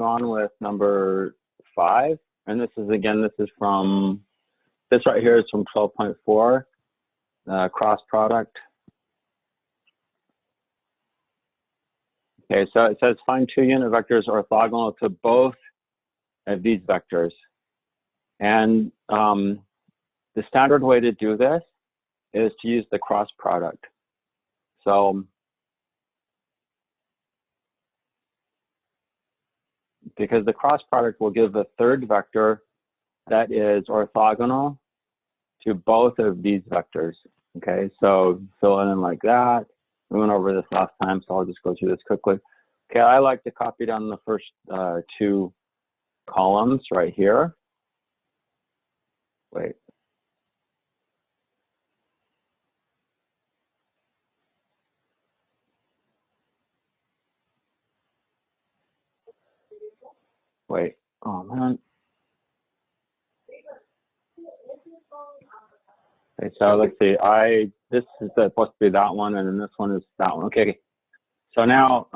on with number 5. And this is, again, this right here is from 12.4, cross product. Okay, so it says find two unit vectors orthogonal to both of these vectors. And the standard way to do this is to use the cross product. So because the cross product will give a third vector that is orthogonal to both of these vectors. Okay, so fill it in like that. We went over this last time, so I'll just go through this quickly. Okay, I like to copy down the first 2 columns right here. Wait. Wait, oh man. Okay, so let's see, this is supposed to be that one, and then this one is that one. Okay, so now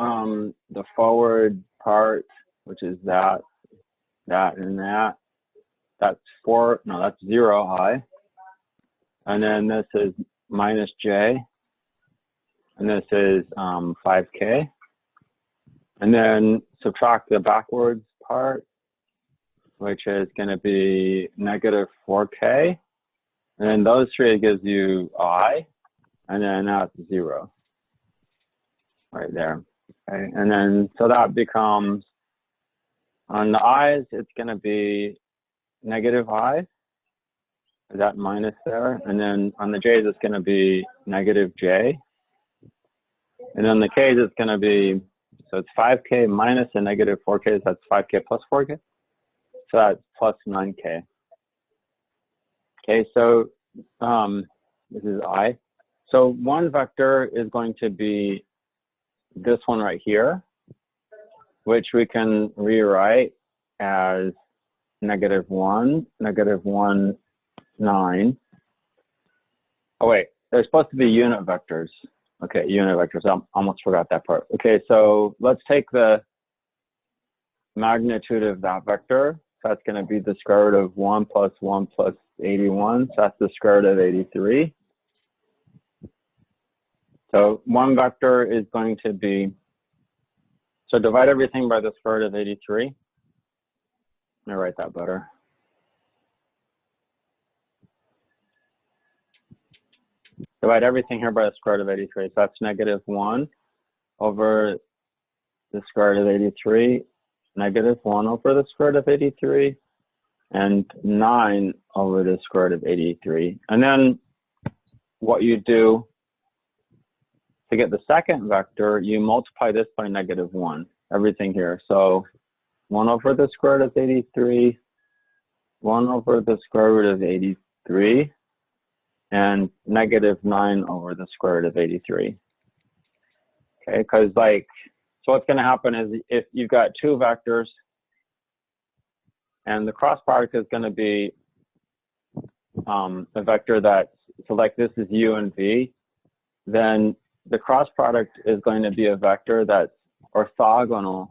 the forward part, which is that, and that, that's 0i. And then this is minus j, and this is 5k. And then subtract the backwards part, which is going to be negative 4k. And then those 3 gives you I, and then that's 0 right there. Okay, and then so that becomes, on the i's, it's going to be negative I, that minus there. And then on the j's, it's going to be negative j. And then the k's, it's going to be, so it's 5k minus a negative 4k, so that's 5k plus 4k. So that's plus 9k. Okay, so this is I. So one vector is going to be this one right here, which we can rewrite as negative 1, negative 1, 9. Oh wait, they're supposed to be unit vectors. Okay, unit vectors, I almost forgot that part. Okay, so let's take the magnitude of that vector. So that's going to be the square root of 1 plus 1 plus 81. So that's the square root of 83. So one vector is going to be, so divide everything by the square root of 83. Let me write that better. Divide everything here by the square root of 83. So that's negative 1 over the square root of 83, negative 1 over the square root of 83, and 9 over the square root of 83. And then what you do to get the second vector, you multiply this by negative 1, everything here. So 1 over the square root of 83, 1 over the square root of 83, and negative 9 over the square root of 83. Okay, because so what's going to happen is if you've got 2 vectors and the cross product is going to be a vector that's, so like this is u and v, then the cross product is going to be a vector that's orthogonal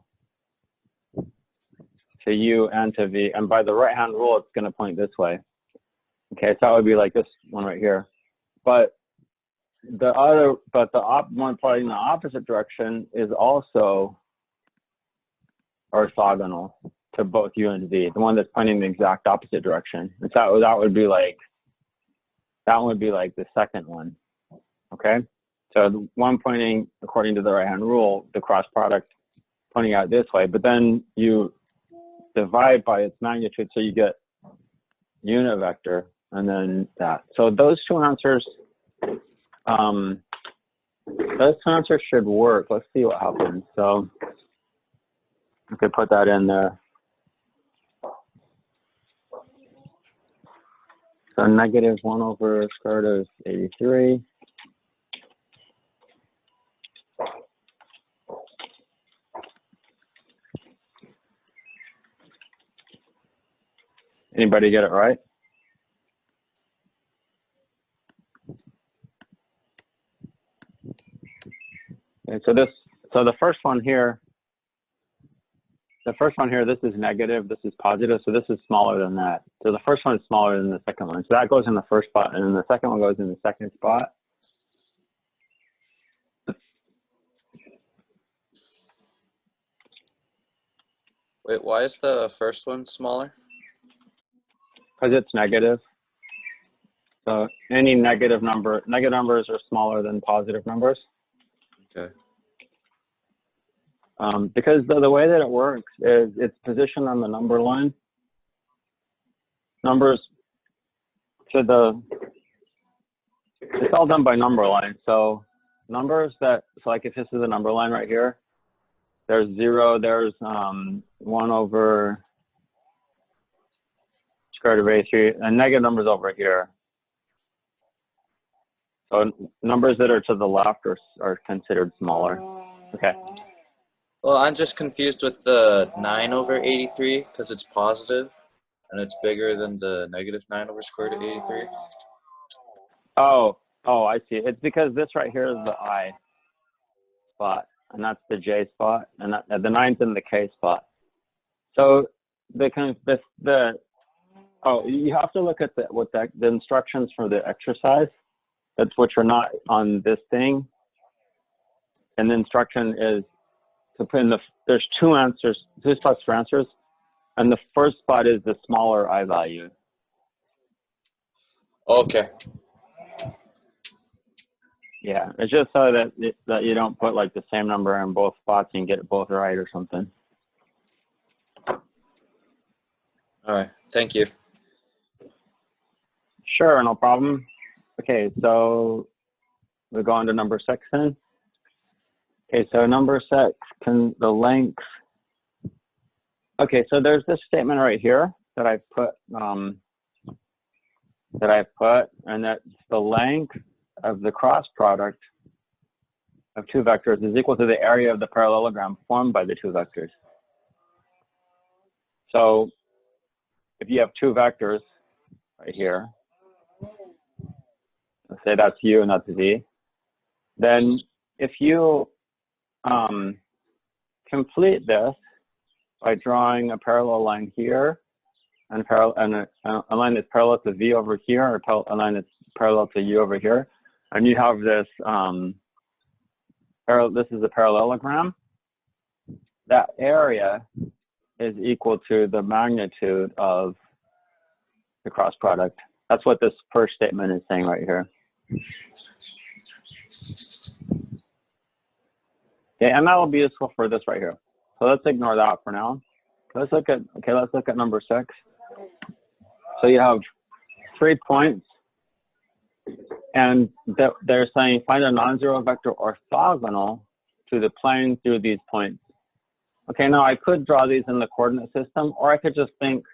to u and to v. And by the right-hand rule, it's going to point this way. Okay, so that would be like this one right here. But the one pointing in the opposite direction is also orthogonal to both u and v. The one that's pointing the exact opposite direction. And so that would be like the second one. Okay, so the one pointing according to the right-hand rule, the cross product pointing out this way. But then you divide by its magnitude, so you get unit vector, and then that. So those two answers should work. Let's see what happens. So I could put that in there. So negative 1 over square root of 83. Anybody get it right? Okay, so the first one here the first one here, this is negative, this is positive, so this is smaller than that. So the first one is smaller than the second one. So that goes in the first spot, and then the second one goes in the second spot. Wait, why is the first one smaller? Because it's negative. So any negative numbers are smaller than positive numbers. Okay. Because the way that it works is it's positioned on the number line. Numbers to it's all done by number line. So numbers that, so like if this is a number line right here, there's 0, there's 1 over square root of A3, and negative numbers over here. So numbers that are to the left are considered smaller. Okay. Well, I'm just confused with the 9 over 83 because it's positive and it's bigger than the negative 9 over square root of 83. Oh, I see. It's because this right here is the I spot, and that's the J spot, and that, the 9's in the K spot. So you have to look at the instructions for the exercise, which are not on this thing. And the instruction is to put in there's two spots for answers, and the first spot is the smaller I value. Okay. Yeah, it's just so that you don't put like the same number in both spots and get it both right or something. All right. Thank you. Sure, no problem. Okay, so we go on to number 6 then. Okay, so number 6, the length. Okay, so there's this statement right here that I put, and that's the length of the cross product of two vectors is equal to the area of the parallelogram formed by the two vectors. So if you have two vectors right here, let's say that's U and that's V, then if you complete this by drawing a parallel line here and a line that's parallel to V over here, or a line that's parallel to U over here, and you have this this is a parallelogram, that area is equal to the magnitude of the cross product. That's what this first statement is saying right here. Okay, and that will be useful for this right here. So let's ignore that for now. Let's look at number 6. So you have 3 points, and they're saying find a non-zero vector orthogonal to the plane through these points. Okay, now I could draw these in the coordinate system, or I could just think,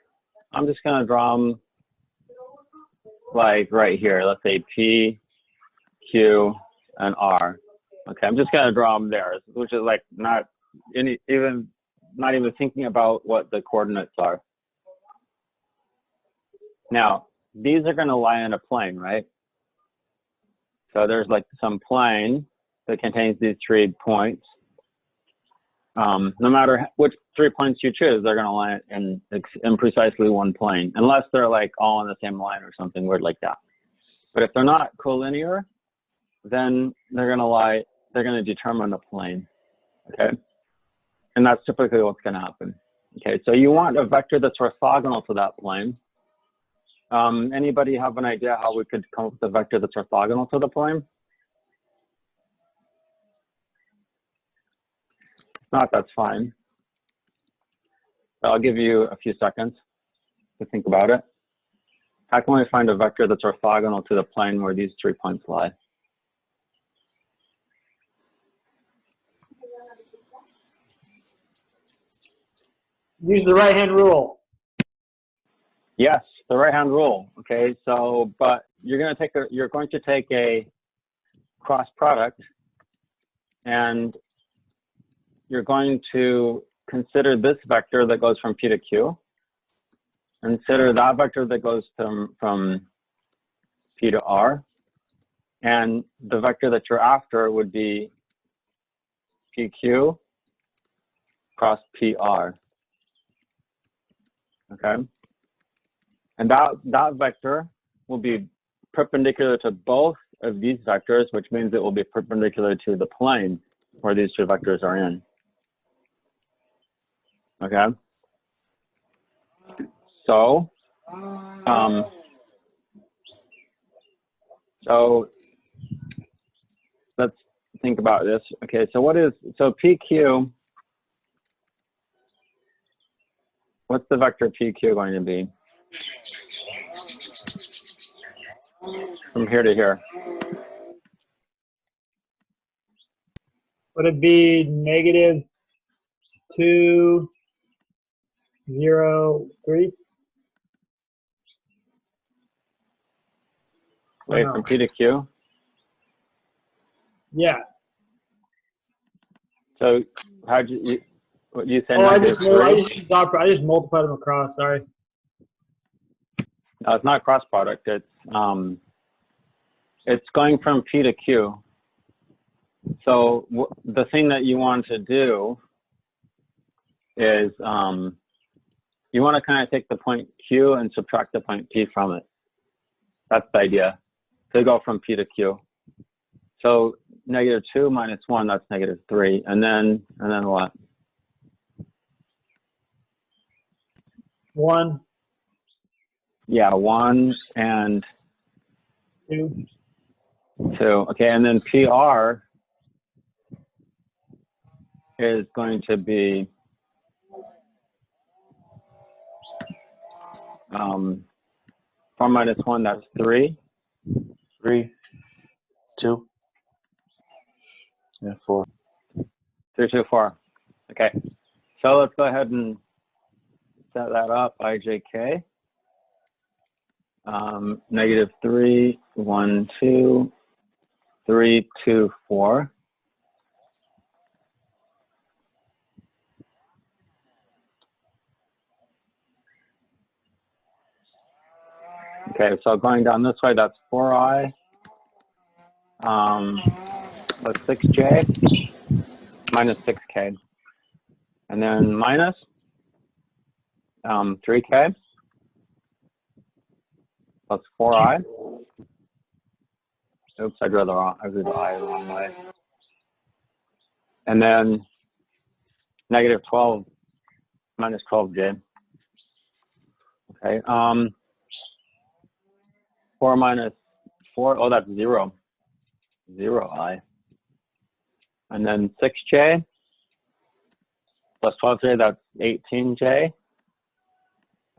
I'm just going to draw them like right here. Let's say P, Q, and R. Okay, I'm just going to draw them there, which is like not even thinking about what the coordinates are. Now, these are going to lie in a plane, right? So there's like some plane that contains these 3 points. No matter which 3 points you choose, they're going to lie in precisely one plane, unless they're like all on the same line or something weird like that. But if they're not collinear, then they're going to determine a plane, okay? And that's typically what's going to happen. Okay, so you want a vector that's orthogonal to that plane. Anybody have an idea how we could come up with a vector that's orthogonal to the plane? If not, that's fine. I'll give you a few seconds to think about it. How can we find a vector that's orthogonal to the plane where these 3 points lie? Use the right-hand rule. Yes, the right-hand rule. Okay, so but you're going to take a cross product, and you're going to consider this vector that goes from P to Q, consider that vector that goes from P to R, and the vector that you're after would be PQ cross PR. okay? And that vector will be perpendicular to both of these vectors, which means it will be perpendicular to the plane where these two vectors are in, okay? So, so let's think about this. Okay, so PQ, what's the vector PQ going to be? From here to here. Would it be negative 2, 0, 3? Wait, from P to Q? Yeah. So how'd you what you said? Oh, I negative just multiplied them across. Sorry. No, it's not cross product. It's going from P to Q. So the thing that you want to do is you want to kind of take the point Q and subtract the point P from it. That's the idea. So go from P to Q. So negative 2 minus 1, that's negative 3. And then what? 1. Yeah, 1 and 2. 2. Okay, and then PR is going to be 4 minus 1, that's 3. 3, 2, and 4. 3, 2, 4. Okay, so let's go ahead and set that up. IJK. Negative 3, 1, 2, 3, 2, 4. Okay, so going down this way, that's 4i plus 6j minus 6k. And then minus 3k plus 4i. Oops, I drew the I drew the I the wrong way. And then negative 12 minus 12j. Okay, 4 minus 4, oh, that's 0. 0i. And then 6j plus 12j, that's 18j.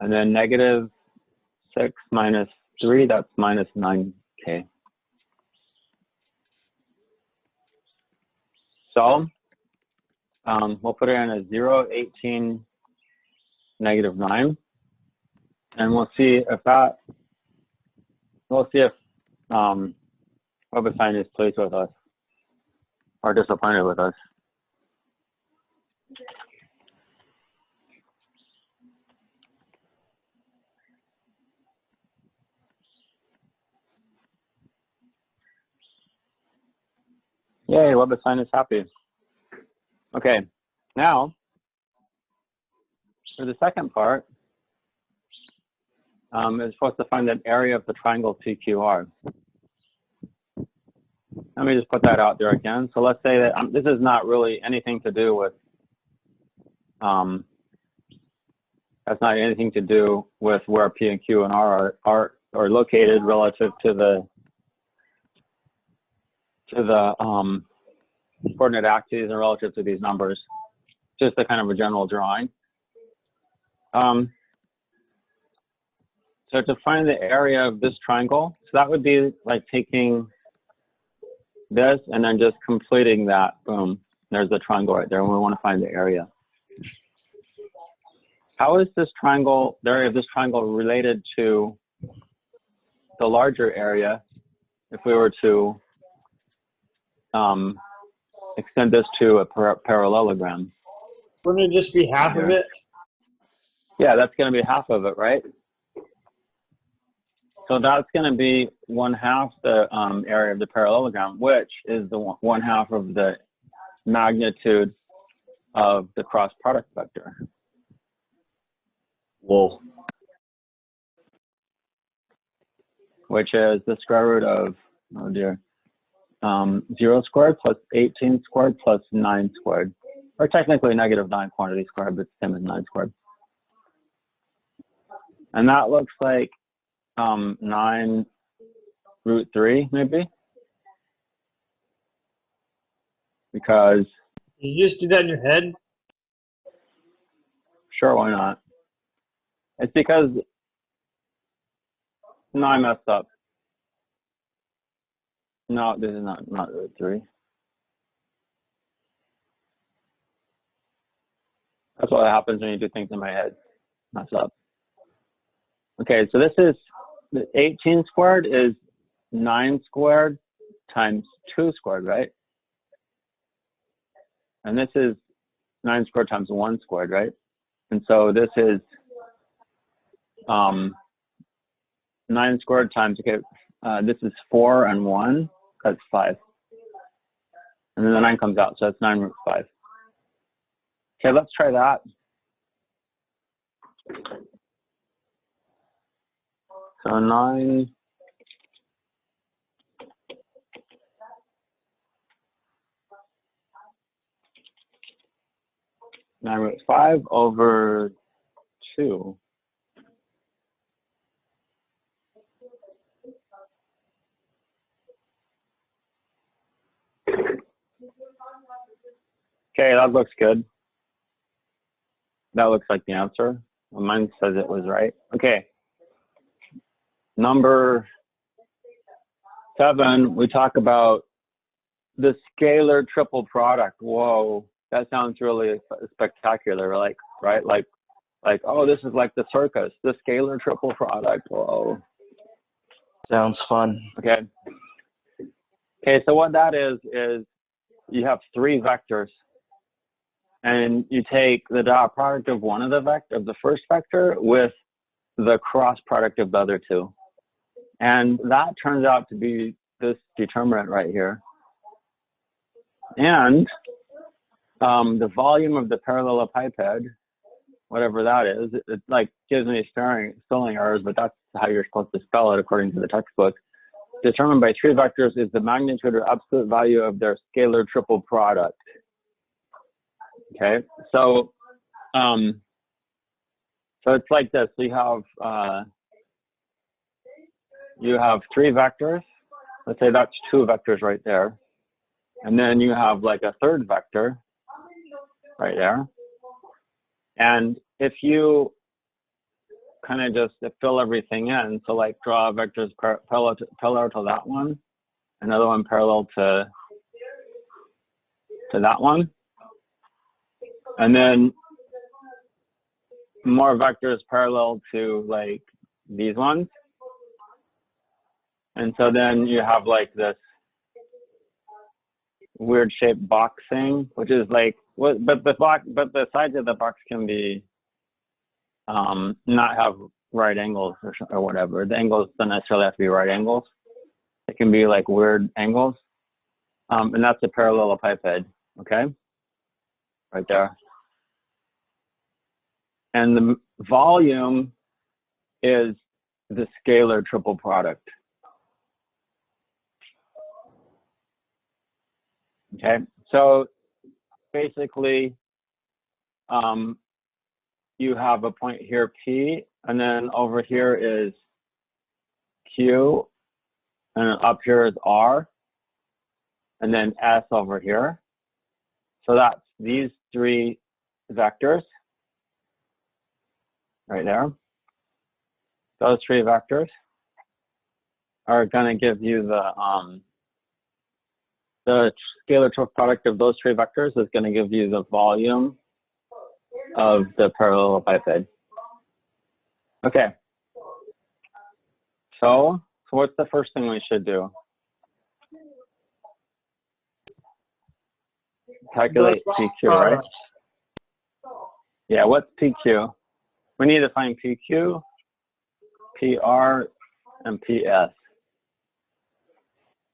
And then negative 6 minus 3, that's minus 9k. So we'll put it in as 0, 18, negative 9. And we'll see if Webassign is pleased with us or disappointed with us. Yay, Webassign is happy. Okay, now for the second part, is supposed to find the area of the triangle CQR. Let me just put that out there again. So let's say that this is not really anything to do with, that's not anything to do with where P and Q and R are located relative to the coordinate axes and relative to these numbers. Just a kind of a general drawing. So to find the area of this triangle, so that would be like taking this and then just completing that. Boom, there's the triangle right there, and we want to find the area. How is this triangle, the area of this triangle, related to the larger area if we were to extend this to a parallelogram? Wouldn't it just be half of it? Yeah, that's going to be half of it, right? So that's going to be 1/2 the area of the parallelogram, which is the 1/2 of the magnitude of the cross product vector. Whoa. which is the square root of, oh dear, 0 squared plus 18 squared plus 9 squared. Or technically -9 quantity squared, but same as 9 squared. And that looks like 9 root 3, maybe? Because, You just do that in your head? sure, why not? It's because, no, I messed up. No, this is not root 3. That's what happens when you do things in my head. Mess up. Okay, so this is, the 18 squared is 9 squared times 2 squared, right? And this is 9 squared times 1 squared, right? And so this is 9 squared times, okay, this is 4 and 1, that's 5. And then the 9 comes out, so that's 9 root 5. Okay, let's try that. So 9 root 5 over 2. Okay, that looks good. That looks like the answer. Well, mine says it was right. Okay. Number 7, we talk about the scalar triple product. Whoa, that sounds really spectacular, like, right? Like, oh, this is like the circus, the scalar triple product. Whoa. Sounds fun. Okay. Okay, so what that is you have 3 vectors, and you take the dot product of one of the first vector with the cross product of the other 2. And that turns out to be this determinant right here. And the volume of the parallelepiped, whatever that is, it like gives me spelling errors, but that's how you're supposed to spell it according to the textbook. Determined by 3 vectors is the magnitude or absolute value of their scalar triple product. Okay, so so it's like this. So you have 3 vectors. Let's say that's 2 vectors right there, and then you have like a 3rd vector right there. And if you kind of just fill everything in, so like draw vectors parallel to that one, another one parallel to that one, and then more vectors parallel to like these ones. And so then you have like this weird shaped box thing, which is like, but the sides of the box can be not have right angles or whatever. The angles don't necessarily have to be right angles. It can be like weird angles. And that's a parallelepiped, okay? Right there. And the volume is the scalar triple product. Okay, so basically, you have a point here, P, and then over here is Q, and up here is R, and then S over here. So that's these 3 vectors right there. Those 3 vectors are going to give you the scalar triple product of those 3 vectors is going to give you the volume of the parallelepiped. Okay. So what's the first thing we should do? Calculate PQ, right? Yeah, what's PQ? We need to find PQ, PR, and PS.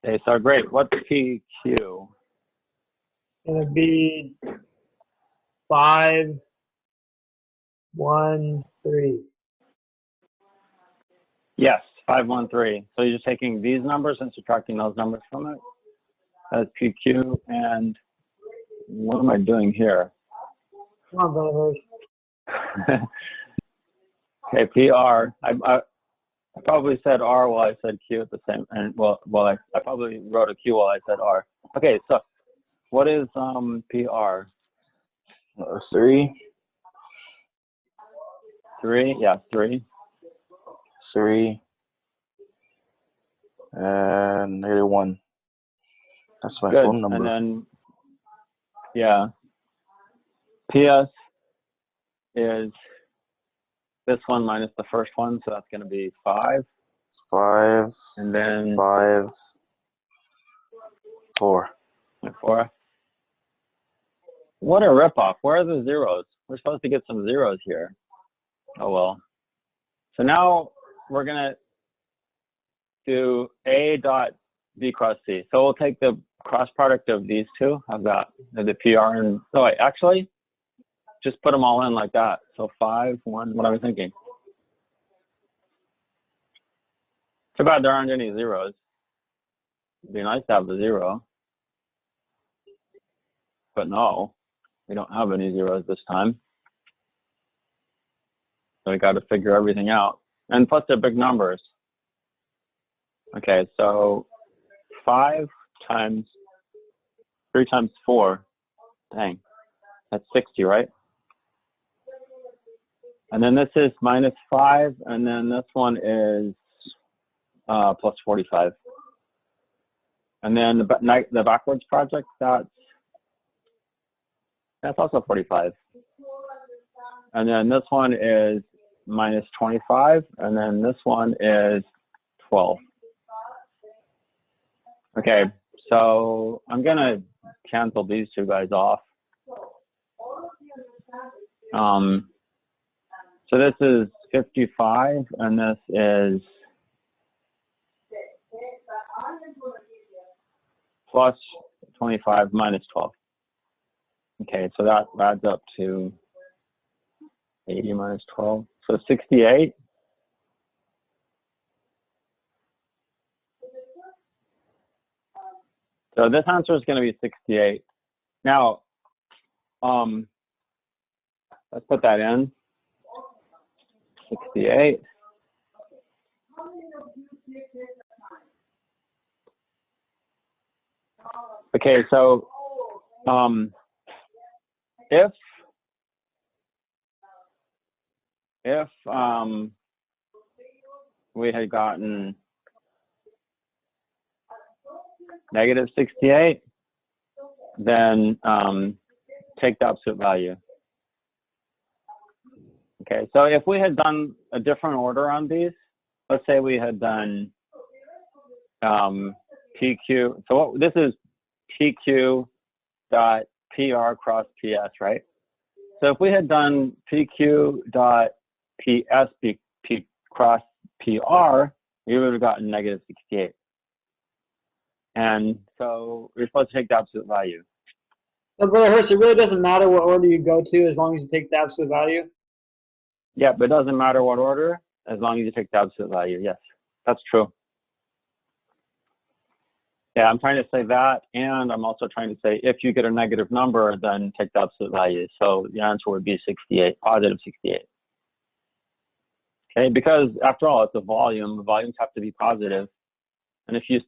Okay, so great. What's PQ? Gonna be 5 513. Yes, 513. So you're just taking these numbers and subtracting those numbers from it. That's PQ. And what am I doing here? Come on, brothers. Okay, PR. I probably said R while I said Q at the same, and I probably wrote a Q while I said R. Okay, so what is PR? 3. 3, yeah, 3. 3. And -1. That's my Good. phone number. And then, yeah, PS is this one minus the first one, so that's going to be 5. 5. And then 5. 4. 4. What a ripoff. Where are the zeros? We're supposed to get some zeros here. Oh, well. So now we're going to do A dot B cross C. So we'll take the cross product of these two. I've got the PR and, oh wait, actually, just put them all in like that. So 5, 1, what am I thinking? Too bad there aren't any zeros. It'd be nice to have the 0. But no, we don't have any zeros this time. So we got to figure everything out. And plus they're big numbers. Okay, so 5 times 3 times 4, dang, that's 60, right? And then this is minus 5, and then this one is plus 45. And then the backwards project, that's also 45. And then this one is minus 25, and then this one is 12. Okay, so I'm gonna cancel these two guys off. So this is 55, and this is plus 25 minus 12. Okay, so that adds up to 80 minus 12, so 68. So this answer is going to be 68. Now, let's put that in. 68. Okay, so if we had gotten negative 68, then take the absolute value. Okay, so if we had done a different order on these, let's say we had done PQ, so this is PQ dot PR cross PS, right? So if we had done PQ dot PS cross PR, we would have gotten negative 68. And so we're supposed to take the absolute value. So, Brother Hurst, it really doesn't matter what order you go to as long as you take the absolute value? Yeah, but it doesn't matter what order as long as you take the absolute value. Yes, that's true. Yeah, I'm trying to say that, and I'm also trying to say if you get a negative number, then take the absolute value. So the answer would be 68, positive 68. Okay, because after all, it's a volume. Volumes have to be positive. And if you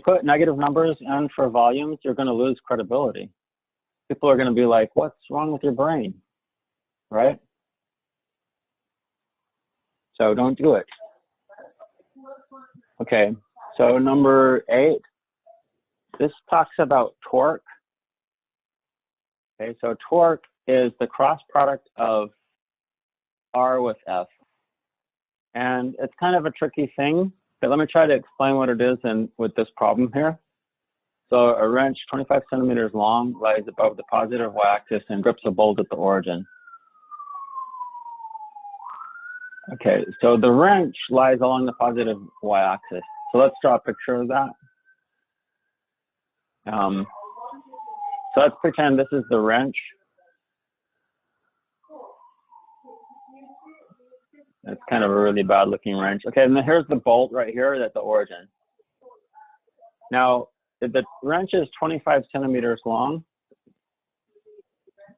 put negative numbers in for volumes, you're going to lose credibility. People are going to be like, what's wrong with your brain, right? So don't do it. Okay, so number 8, this talks about torque. Okay, so torque is the cross product of R with F. And it's kind of a tricky thing, but let me try to explain what it is with this problem here. So a wrench 25 centimeters long lies above the positive y-axis and grips a bolt at the origin. Okay, so the wrench lies along the positive y-axis. So let's draw a picture of that. So let's pretend this is the wrench. It's kind of a really bad looking wrench. Okay, and then here's the bolt right here at the origin. Now, the wrench is 25 centimeters long.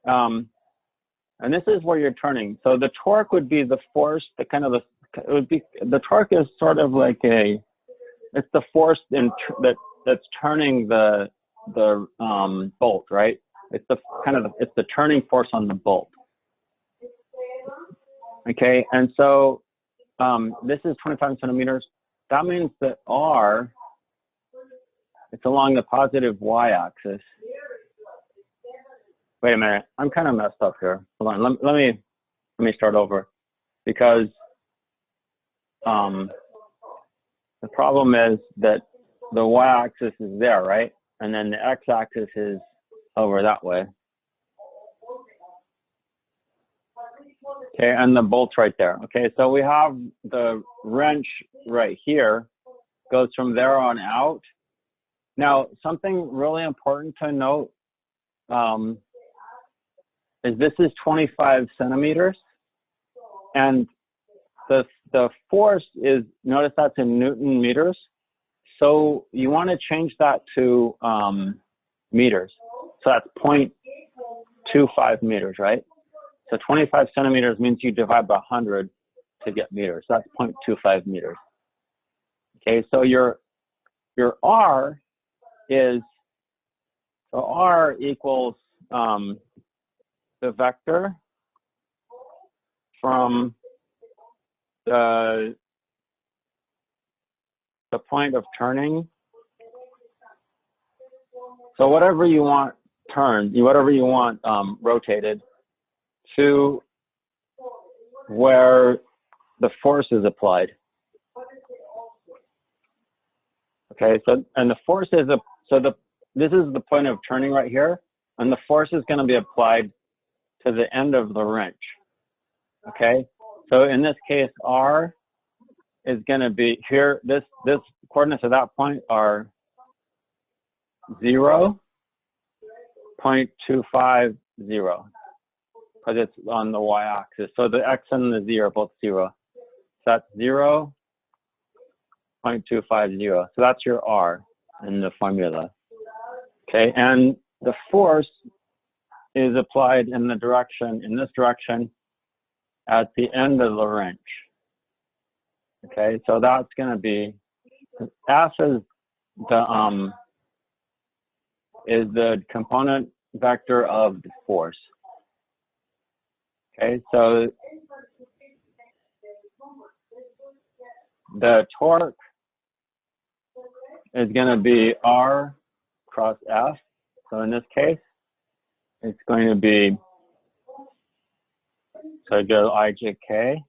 And this is where you're turning. So the torque would be the force, the torque is sort of like it's the force that's turning the bolt, right? It's the turning force on the bolt. Okay, and so this is 25 centimeters. That means that R, it's along the positive y-axis. Wait a minute, I'm kind of messed up here. Hold on, let me start over, because the problem is that the y-axis is there, right? And then the x-axis is over that way. Okay, and the bolt's right there. Okay, so we have the wrench right here, goes from there on out. Now, something really important to note is this is 25 centimeters, and the force is, notice that's in Newton meters. So you want to change that to meters. So that's 0.25 meters, right? So 25 centimeters means you divide by 100 to get meters. So that's 0.25 meters. Okay, so your R is, so R equals the vector from the point of turning. So whatever you want turned, whatever you want rotated, to where the force is applied. Okay, so, and the force is this is the point of turning right here, and the force is going to be applied to the end of the wrench. Okay, so in this case, R is going to be here. This coordinates at that point are 0.250, because it's on the y-axis. So the x and the z are both 0. So that's 0.250. So that's your R in the formula. Okay, and the force is applied in this direction at the end of the wrench. Okay, so that's going to be, F is the component vector of the force. Okay, so the torque is going to be R cross F. So in this case, it's going to be, so I go IJK,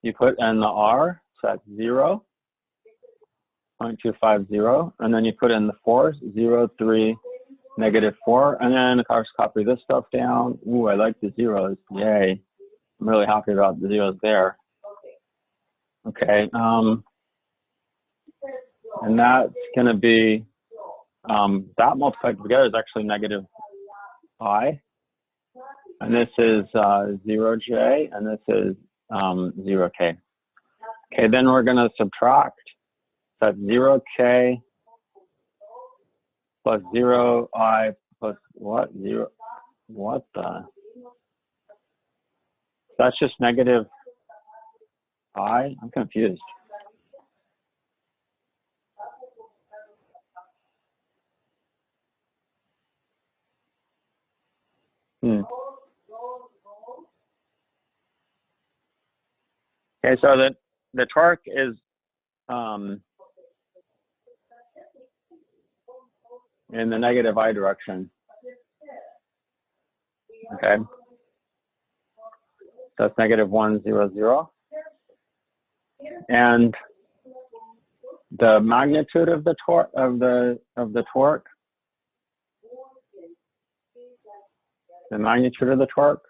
you put in the R, so that's 0.250, and then you put in the force, 0, 3, -4, and then of course copy this stuff down. Ooh, I like the zeros, yay. I'm really happy about the zeros there. Okay, and that's going to be, that multiplied together is actually -I. And this is 0J, and this is 0K. Okay, then we're going to subtract. So that's 0K plus 0I plus what? What the? That's just -I? I'm confused. Okay, so the torque is in the -I direction. Okay, so it's -1, 0, 0. And the magnitude of the torque the magnitude of the torque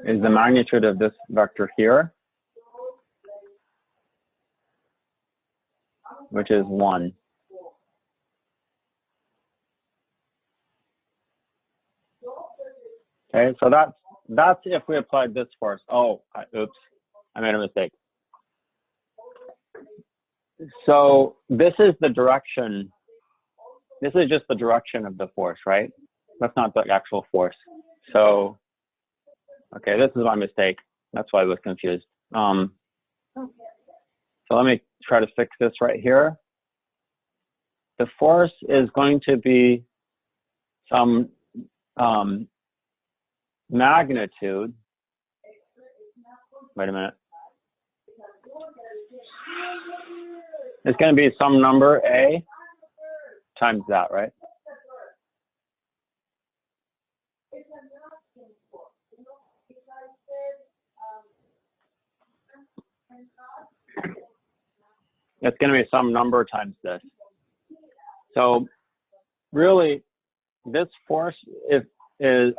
is the magnitude of this vector here, which is 1. Okay, so that's if we applied this force. Oh, oops, I made a mistake. So this is the direction. This is just the direction of the force, right? That's not the actual force. So, okay, this is my mistake. That's why I was confused. So let me try to fix this right here. The force is going to be some magnitude. Wait a minute. It's going to be some number A times that, right? It's going to be some number times this. So really, this force is the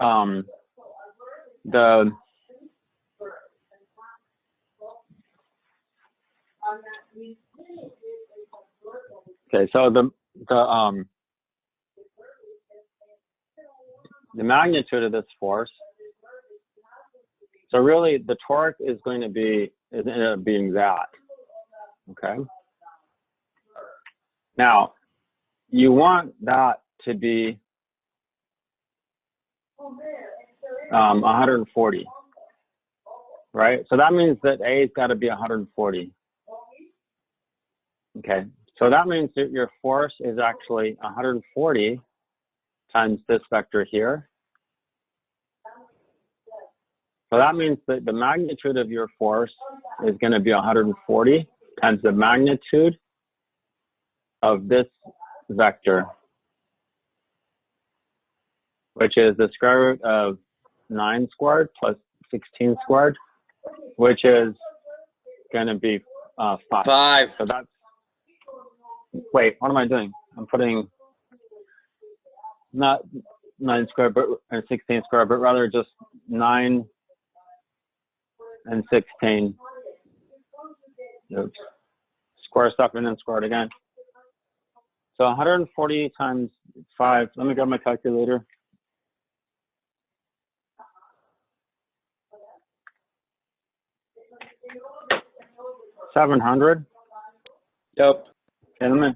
okay. So the magnitude of this force. So really, the torque is going to be ended up being that. Okay. Now, you want that to be 140, right? So that means that A's got to be 140. Okay. So that means that your force is actually 140 times this vector here. So that means that the magnitude of your force is going to be 140 times the magnitude of this vector, which is the square root of 9 squared plus 16 squared, which is going to be 5. 5. So that's, wait, what am I doing? I'm putting not 9 squared but 16 squared, but rather just 9 and 16. Oops. Square stuff and then square it again. So 140 times 5. Let me grab my calculator. $700. Yep. Okay, let me.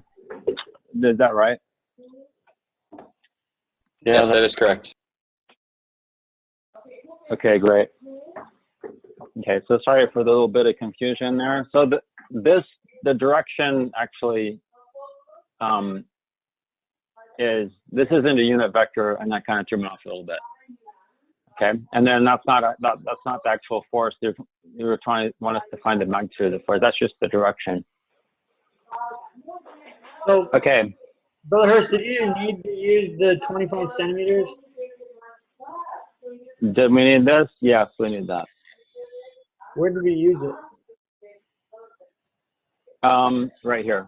Is that right? Yeah, Yes, that is correct. Okay, great. Okay, so sorry for the little bit of confusion there. So the direction actually this isn't a unit vector, and that kind of threw me off a little bit. Okay, and then that's not the actual force. You were want us to find the magnitude of the force. That's just the direction. So, Okay. Brother Hurst, did you need to use the 25 centimeters? Did we need this? Yes, we need that. Where did we use it? Right here.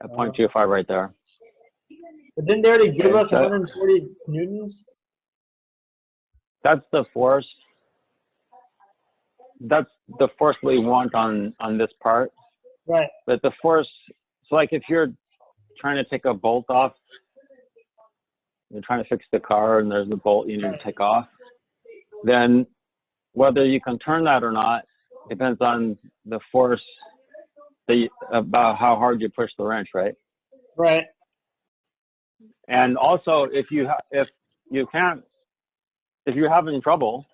At 0.25 right there. But didn't they already give Okay, us 140 newtons? That's the force. That's the force we want on this part. Right. But the force, so like if you're trying to take a bolt off, you're trying to fix the car and there's a bolt you need to take off, then whether you can turn that or not depends on the force, about how hard you push the wrench, right? Right. And also, if you're having trouble,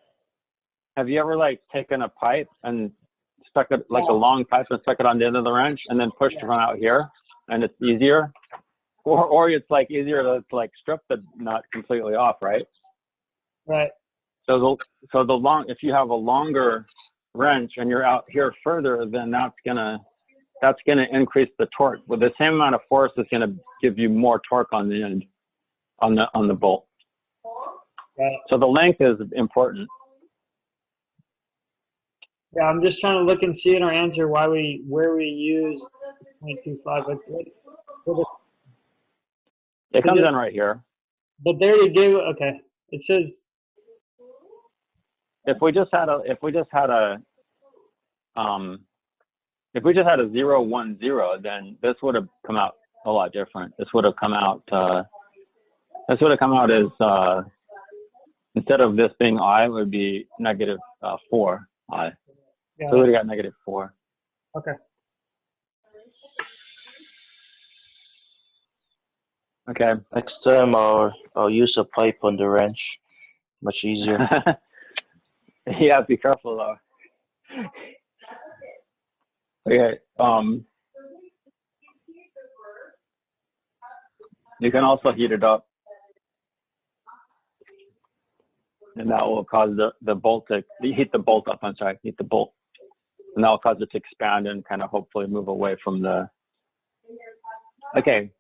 have you ever like taken a pipe and stuck it, like a long pipe, and stuck it on the end of the wrench and then pushed from out here, and it's easier? Or it's like easier to like strip the nut completely off, right? Right. So if you have a longer wrench and you're out here further, then that's gonna increase the torque. With the same amount of force, it's gonna give you more torque on the end, on the bolt. Right. So the length is important. Yeah, I'm just trying to look and see in our answer where we use 0.25. Like, It comes in right here. but they already gave. Okay, it says. If we just had a 0, 1, 0, then this would have come out a lot different. This would have come out This would have come out as, instead of this being I, it would be negative 4I. Yeah. So we would have got negative 4. Okay. Okay. Next time I'll use a pipe on the wrench. Much easier. Yeah, be careful though. Okay. You can also heat it up, and that will cause the bolt to heat the bolt up. I'm sorry, heat the bolt, and that will cause it to expand and kind of hopefully move away from the. Okay.